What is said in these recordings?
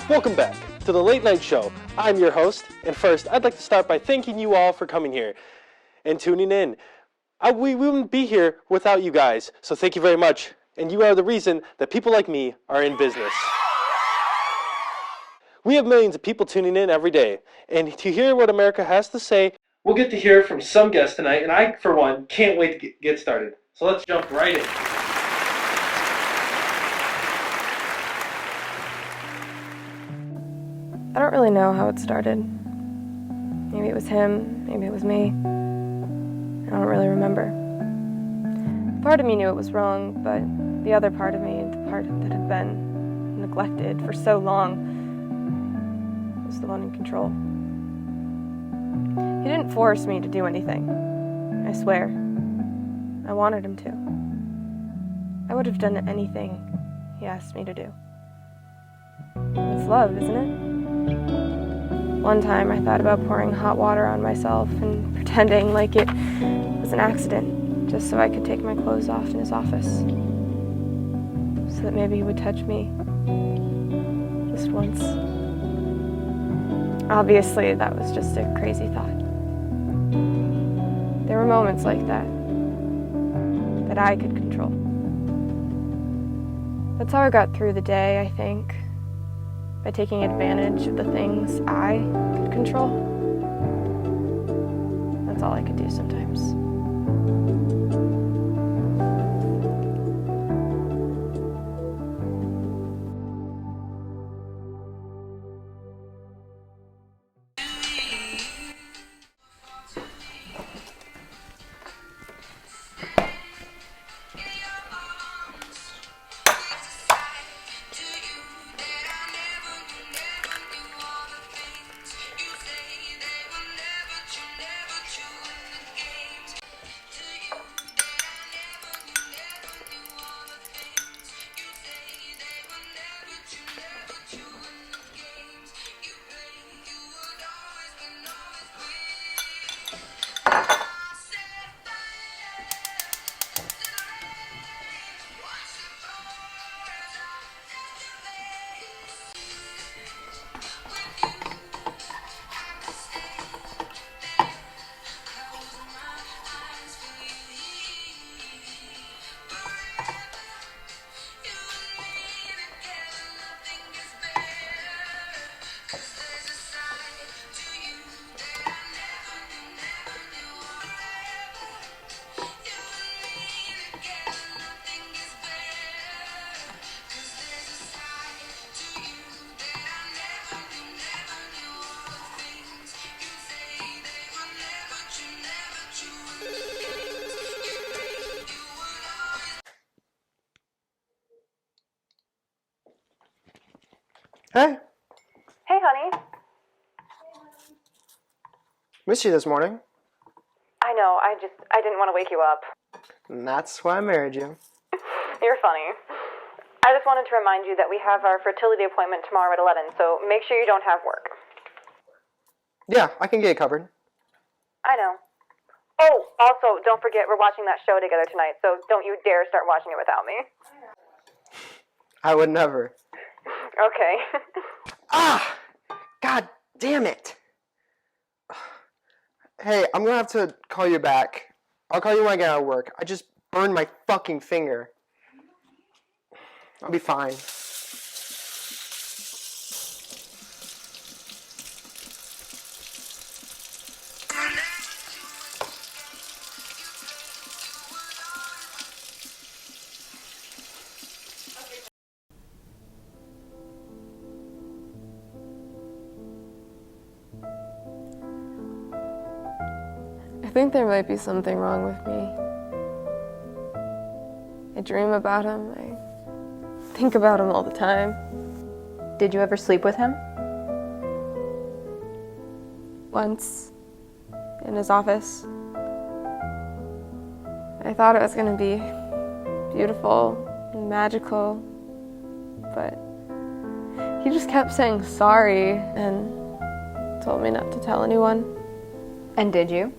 Welcome back to the Late Night Show. I'm your host, and first, I'd like to start by thanking you all for coming here and tuning in. We wouldn't be here without you guys, so thank you very much. And you are the reason that people like me are in business. We have millions of people tuning in every day, and to hear what America has to say, we'll get to hear from some guests tonight, and I, for one, can't wait to get started. So let's jump right in. I don't really know how it started. Maybe it was him, maybe it was me. I don't really remember. Part of me knew it was wrong, but the other part of me, the part that had been neglected for so long, was the one in control. He didn't force me to do anything. I swear. I wanted him to. I would have done anything he asked me to do. It's love, isn't it? One time I thought about pouring hot water on myself and pretending like it was an accident, just so I could take my clothes off in his office. So that maybe he would touch me. Just once. Obviously, that was just a crazy thought. There were moments like that I could control. That's how I got through the day, I think. By taking advantage of the things I could control. That's all I could do sometimes. Hey. Hey, honey. Missed you this morning. I know, I didn't want to wake you up. And that's why I married you. You're funny. I just wanted to remind you that we have our fertility appointment tomorrow at 11, so make sure you don't have work. Yeah, I can get it covered. I know. Oh, also, don't forget we're watching that show together tonight, so don't you dare start watching it without me. I would never. Okay. Ah! God damn it! Hey, I'm gonna have to call you back. I'll call you when I get out of work. I just burned my fucking finger. I'll be fine. I think there might be something wrong with me. I dream about him. I think about him all the time. Did you ever sleep with him? Once, in his office. I thought it was going to be beautiful and magical, but he just kept saying sorry and told me not to tell anyone. And did you?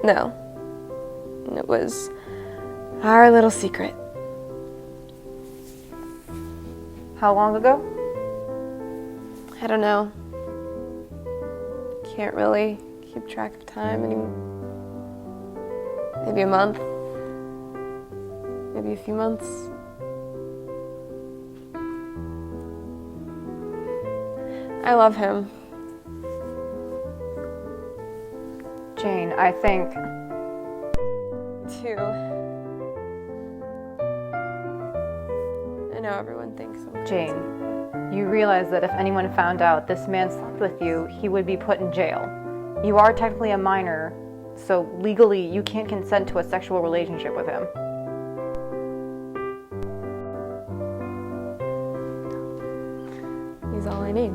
No. It was our little secret. How long ago? I don't know. Can't really keep track of time anymore. Maybe a month. Maybe a few months. I love him. Jane, I think... Too. I know everyone thinks I'm crazy. Jane, you realize that if anyone found out this man slept with you, he would be put in jail. You are technically a minor, so legally you can't consent to a sexual relationship with him. He's all I need.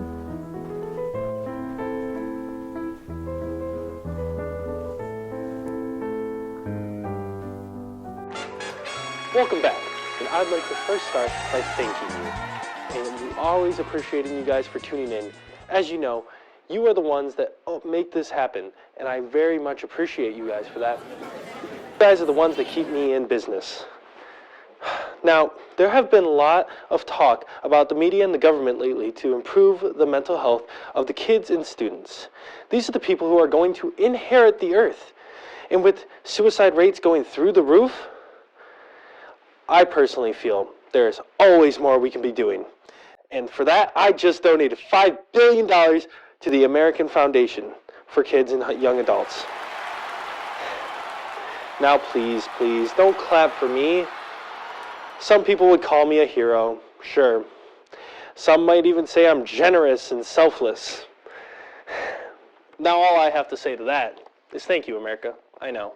Welcome back, and I'd like to first start by thanking you. And we always appreciating you guys for tuning in. As you know, you are the ones that make this happen, and I very much appreciate you guys for that. You guys are the ones that keep me in business. Now, there have been a lot of talk about the media and the government lately to improve the mental health of the kids and students. These are the people who are going to inherit the earth. And with suicide rates going through the roof, I personally feel there's always more we can be doing. And for that, I just donated $5 billion to the American Foundation for Kids and Young Adults. Now please, please, don't clap for me. Some people would call me a hero, sure. Some might even say I'm generous and selfless. Now all I have to say to that is thank you, America. I know.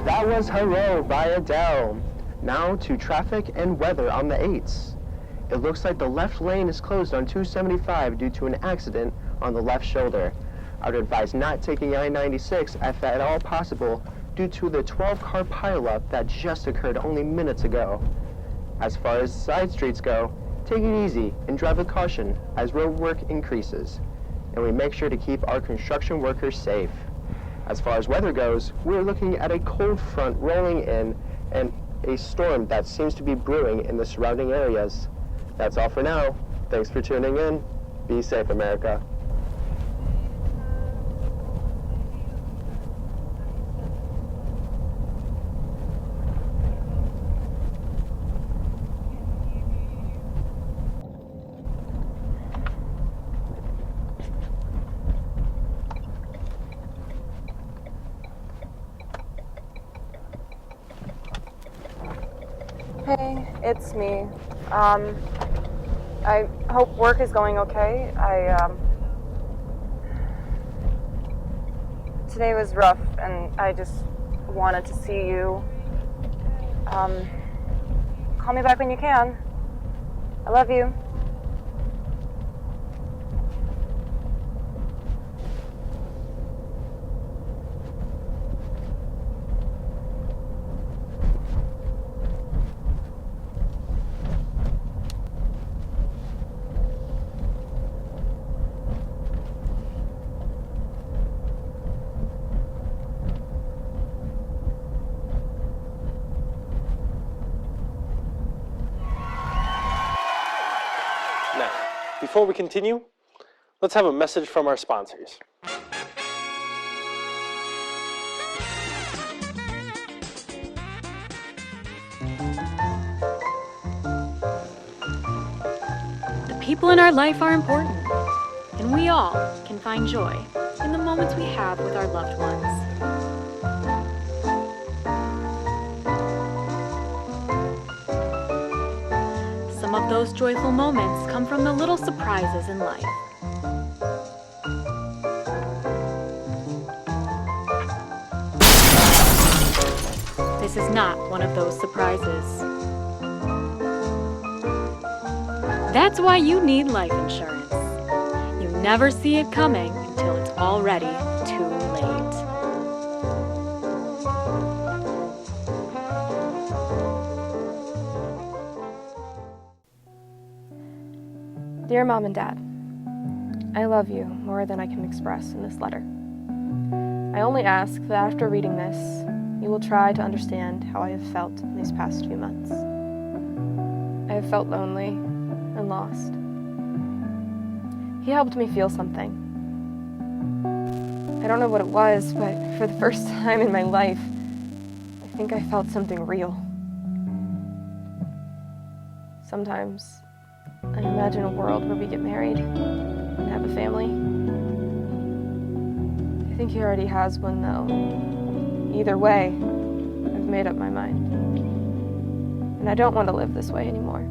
That was Hello by Adele. Now to traffic and weather on the 8s. It looks like the left lane is closed on 275 due to an accident on the left shoulder. I would advise not taking I-96 if at all possible due to the 12-car pileup that just occurred only minutes ago. As far as side streets go, take it easy and drive with caution as road work increases. And we make sure to keep our construction workers safe. As far as weather goes, we're looking at a cold front rolling in and a storm that seems to be brewing in the surrounding areas. That's all for now. Thanks for tuning in. Be safe, America. Hey, it's me. I hope work is going okay. Today was rough, and I just wanted to see you. Call me back when you can. I love you. Now, before we continue, let's have a message from our sponsors. The people in our life are important, and we all can find joy in the moments we have with our loved ones. Some of those joyful moments come from the little surprises in life. This is not one of those surprises. That's why you need life insurance. You never see it coming until it's already too late. Dear Mom and Dad, I love you more than I can express in this letter. I only ask that after reading this, you will try to understand how I have felt in these past few months. I have felt lonely and lost. He helped me feel something. I don't know what it was, but for the first time in my life, I think I felt something real. Sometimes I imagine a world where we get married and have a family. I think he already has one, though. Either way, I've made up my mind. And I don't want to live this way anymore.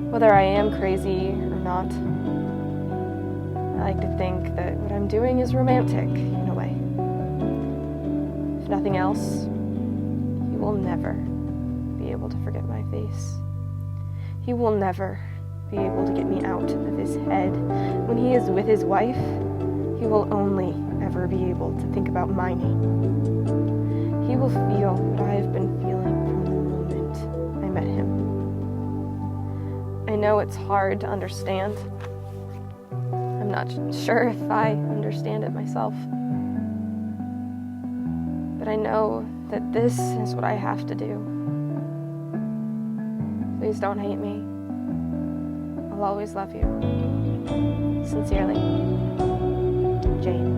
Whether I am crazy or not, I like to think that what I'm doing is romantic, in a way. If nothing else, he will never be able to forget my face. He will never be able to get me out of his head. When he is with his wife, he will only ever be able to think about my name. He will feel what I have been feeling from the moment I met him. I know it's hard to understand. I'm not sure if I understand it myself. But I know that this is what I have to do. Please don't hate me. I'll always love you. Sincerely, Jane.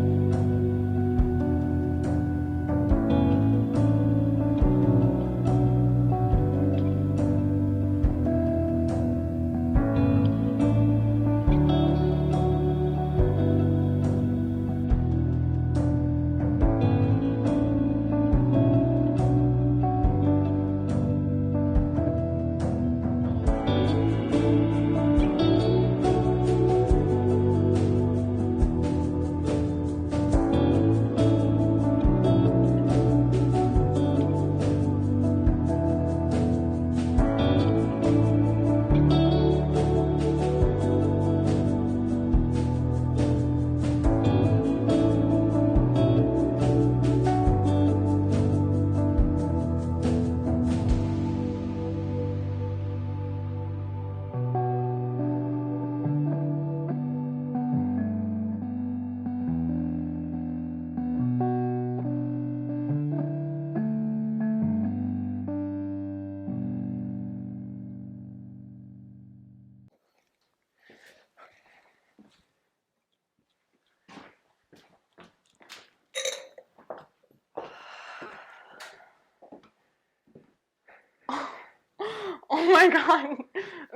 Oh my god.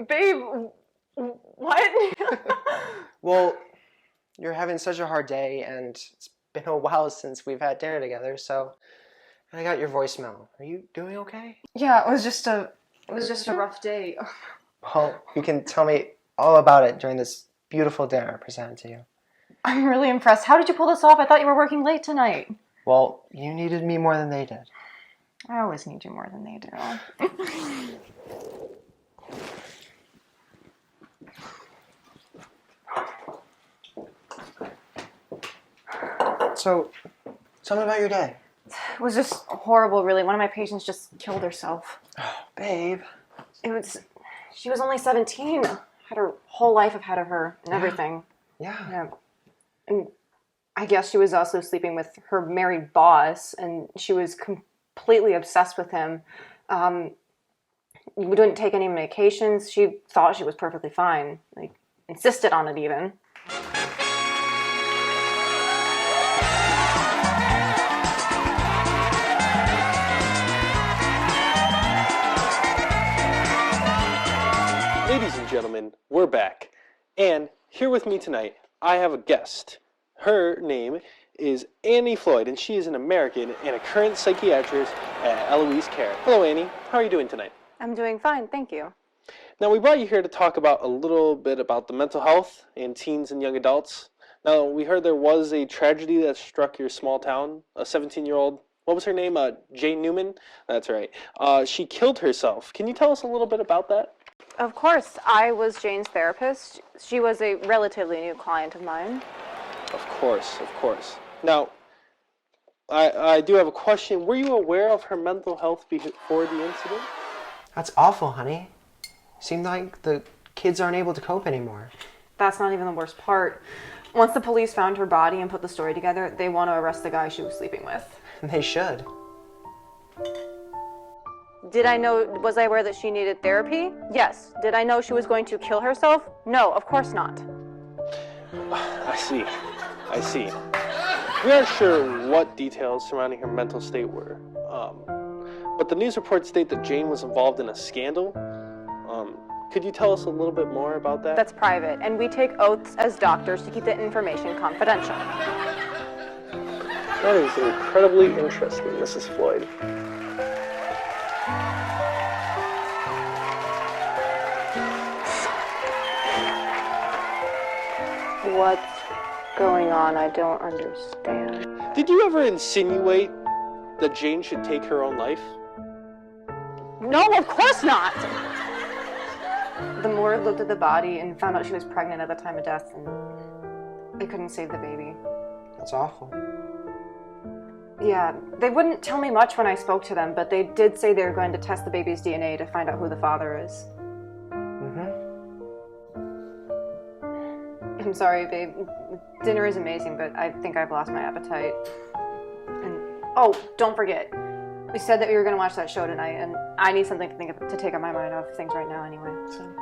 Babe, what? Well, you're having such a hard day, and it's been a while since we've had dinner together, so I got your voicemail. Are you doing okay? Yeah, it was just a rough day. Well, you can tell me all about it during this beautiful dinner I presented to you. I'm really impressed. How did you pull this off? I thought you were working late tonight. Well, you needed me more than they did. I always need you more than they do. So, tell me about your day. It was just horrible, really. One of my patients just killed herself. Oh, babe. She was only 17. Had her whole life ahead of her and everything. Yeah. And I guess she was also sleeping with her married boss, and she was completely obsessed with him. We didn't take any medications. She thought she was perfectly fine. Like, insisted on it even. Ladies and gentlemen, we're back. And here with me tonight, I have a guest. Her name is Annie Floyd, and she is an American and a current psychiatrist at Eloise Care. Hello, Annie. How are you doing tonight? I'm doing fine, thank you. Now, we brought you here to talk about a little bit about the mental health in teens and young adults. Now, we heard there was a tragedy that struck your small town. A 17-year-old, what was her name? Jane Newman? That's right. She killed herself. Can you tell us a little bit about that? Of course, I was Jane's therapist. She was a relatively new client of mine. Of course, of course. Now, I do have a question. Were you aware of her mental health before the incident? That's awful, honey. Seemed like the kids aren't able to cope anymore. That's not even the worst part. Once the police found her body and put the story together, they want to arrest the guy she was sleeping with. They should. Was I aware that she needed therapy? Yes. Did I know she was going to kill herself? No, of course not. I see. We aren't sure what details surrounding her mental state were, but the news reports state that Jane was involved in a scandal. Could you tell us a little bit more about that? That's private, and we take oaths as doctors to keep the information confidential. That is incredibly interesting, Mrs. Floyd. What's going on? I don't understand. Did you ever insinuate that Jane should take her own life? No, of course not! The morgue looked at the body and found out she was pregnant at the time of death, and they couldn't save the baby. That's awful. Yeah, they wouldn't tell me much when I spoke to them, but they did say they were going to test the baby's DNA to find out who the father is. I'm sorry, babe. Dinner is amazing, but I think I've lost my appetite. And oh, don't forget, we said that we were going to watch that show tonight, and I need something to take my mind off things right now anyway. So.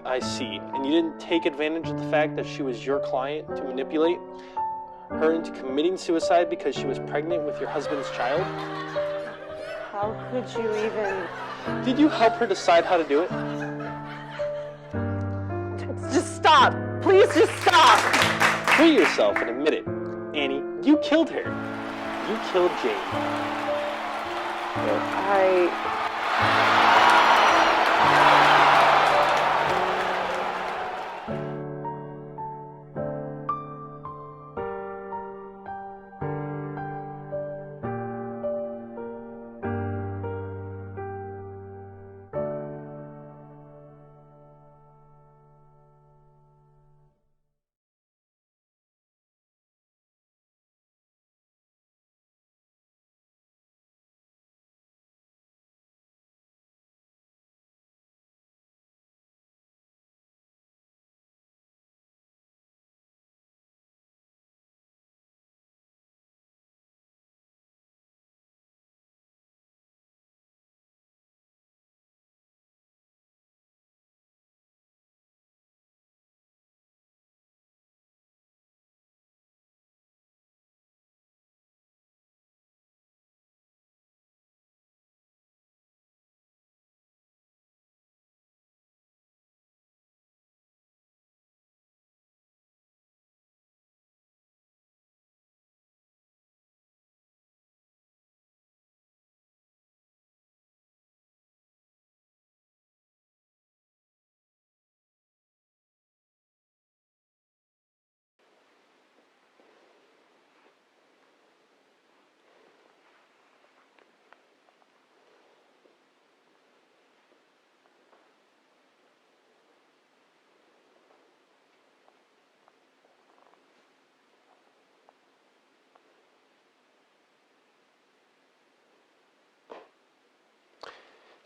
I see. And you didn't take advantage of the fact that she was your client to manipulate her into committing suicide because she was pregnant with your husband's child? How could you even... Did you help her decide how to do it? Just stop! Please just stop! Free yourself and admit it. Annie, you killed her. You killed Jane.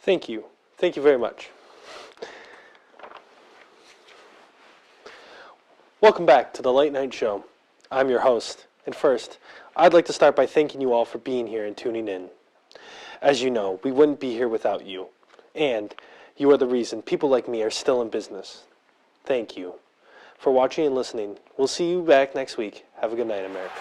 Thank you. Thank you very much. Welcome back to the Late Night Show. I'm your host, and first, I'd like to start by thanking you all for being here and tuning in. As you know, we wouldn't be here without you, and you are the reason people like me are still in business. thank you for watching and listening. We'll see you back next week. Have a good night, America.